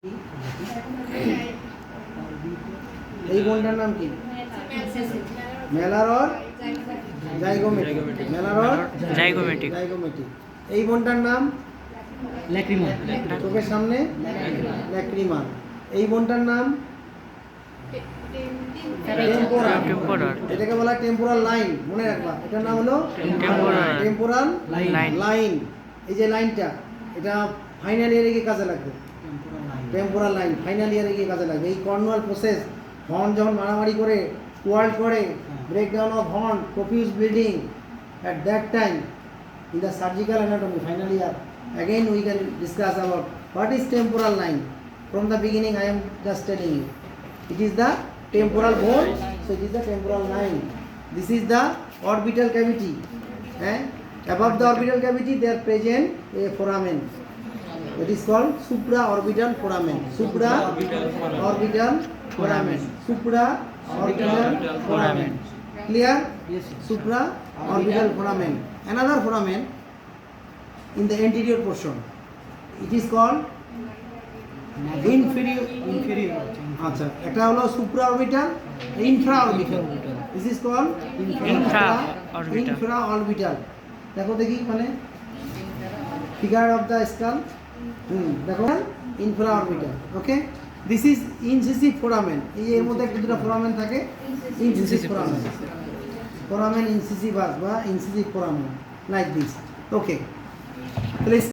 এই বোনটার নাম কি? মেলার অর জাইগোমেটিক। মেলার অর জাইগোমেটিক। এই বোনটার নাম ল্যাক্রিমা, চোখের সামনে ল্যাক্রিমা। এই বোনটার নাম টেম্পোরাল। এটাকে বলা হয় টেম্পোরাল লাইন, মনে রাখবা। এটার নাম হলো টেম্পোরাল লাইন। এই যে লাইনটা, এটা ফাইনাল ইয়ারে গিয়ে কাজে লাগবে। টেম্পোরাল লাইন ফাইনাল ইয়ারে গিয়ে কাজে লাগবে। এই কর্নুয়াল প্রসেস, হর্ন যখন মারামারি করে ওয়ার্ল্ড করে, breakdown of horn, profuse bleeding, at that time in the surgical anatomy final year again we can discuss about what is temporal line. From the beginning I am just telling you, it is the temporal bone, so it is the temporal line. This is the orbital cavity, above the orbital cavity there present a foramen, it is called supraorbital foramen. Supraorbital foramen. Supraorbital foramen. Clear? Yes. Supraorbital foramen. Another foramen in the anterior portion, it is called inferior. আচ্ছা, এটা হলো supraorbital, infraorbital. This is called infraorbital. দেখো দেখি মানে figure of the skull. দেখো infraorbital. Okay, this is incisive foramen. এই এর মধ্যে একটা দুটো foramen থাকে, incisive foramen incisive বা incisive foramen, like this. Okay, please